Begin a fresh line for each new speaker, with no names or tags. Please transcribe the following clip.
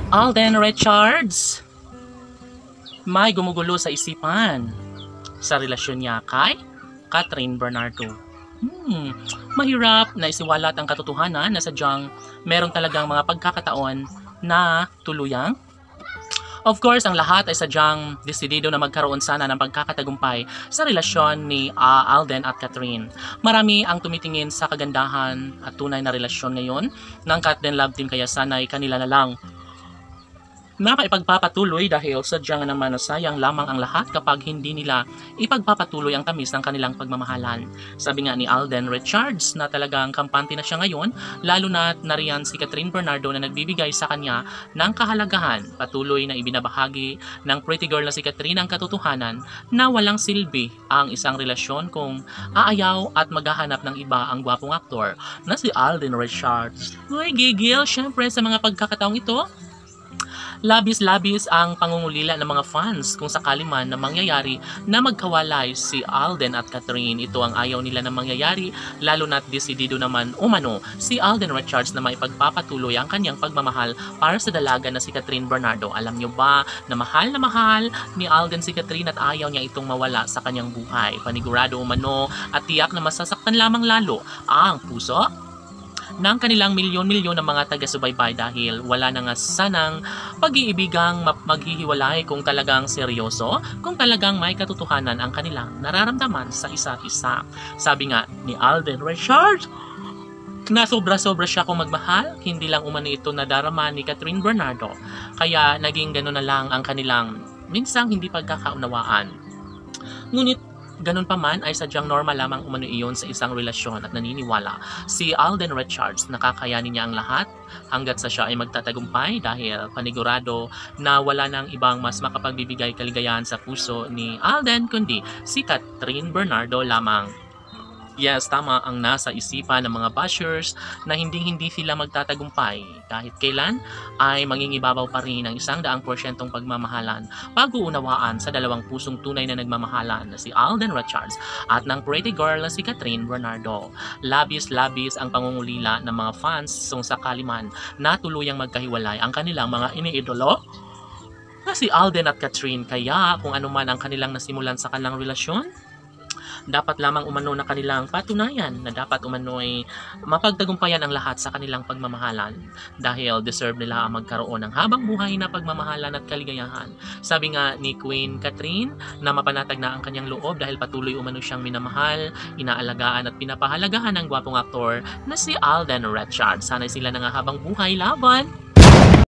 Alden Richards, may gumugulo sa isipan sa relasyon niya kay Catherine Bernardo. Mahirap na isiwalat ang katotohanan na sadyang meron talagang mga pagkakataon na tuluyang. Of course, ang lahat ay sadyang desidido na magkaroon sana ng pagkakatagumpay sa relasyon ni Alden at Catherine. Marami ang tumitingin sa kagandahan at tunay na relasyon ngayon ng Catherine Love Team, kaya sana'y kanila na lang na maipagpapatuloy dahil sadyang naman sayang lamang ang lahat kapag hindi nila ipagpapatuloy ang tamis ng kanilang pagmamahalan. Sabi nga ni Alden Richards na talagang kampante na siya ngayon, lalo na nariyan si Catherine Bernardo na nagbibigay sa kanya ng kahalagahan. Patuloy na ibinabahagi ng pretty girl na si Catherine ang katotohanan na walang silbi ang isang relasyon kung aayaw at maghahanap ng iba ang gwapong aktor na si Alden Richards. Uy, gigil syempre sa mga pagkakataong ito. Labis-labis ang pangungulila ng mga fans kung sakali man na mangyayari na magkawalay si Alden at Catherine. Ito ang ayaw nila na mangyayari, lalo na't desidido naman umano si Alden Richards na maipagpapatuloy ang kanyang pagmamahal para sa dalaga na si Catherine Bernardo. Alam nyo ba na mahal ni Alden si Catherine at ayaw niya itong mawala sa kanyang buhay. Panigurado umano at tiyak na masasaktan lamang lalo ang puso ng kanilang milyon-milyon ng mga taga-subaybay dahil wala na nga sanang pag-iibigang maghihiwalay kung talagang seryoso, kung talagang may katotohanan ang kanilang nararamdaman sa isa't isa. Sabi nga ni Alden Richards na sobra-sobra siya kung magmahal, hindi lang umano ito nadarama ni Catherine Bernardo, kaya naging gano'n na lang ang kanilang minsang hindi pagkakaunawaan. Ngunit ganun pa man ay sadyang normal lamang umano iyon sa isang relasyon at naniniwala si Alden Richards na kakayanin niya ang lahat hanggat sa siya ay magtatagumpay dahil panigurado na wala nang ibang mas makapagbibigay kaligayahan sa puso ni Alden kundi si Catherine Bernardo lamang. Yes, tama ang nasa isipan ng mga bashers na hindi sila magtatagumpay. Kahit kailan ay mangingibabaw pa rin ang 100% pagmamahalan, pag-uunawaan sa dalawang pusong tunay na nagmamahalan na si Alden Richards at ng pretty girl na si Catherine Bernardo. Labis-labis ang pangungulila ng mga fans kung sakali man na tuluyang magkahiwalay ang kanilang mga iniidolo na si Alden at Catherine. Kaya kung ano man ang kanilang nasimulan sa kanilang relasyon, dapat lamang umano na kanilang patunayan na dapat umano ay mapagtagumpayan ang lahat sa kanilang pagmamahalan dahil deserve nila ang magkaroon ng habang buhay na pagmamahalan at kaligayahan. Sabi nga ni Queen Catherine na mapanatag na ang kanyang loob dahil patuloy umano siyang minamahal, inaalagaan at pinapahalagahan ng gwapong aktor na si Alden Richards. Sana sila na nga habang buhay laban.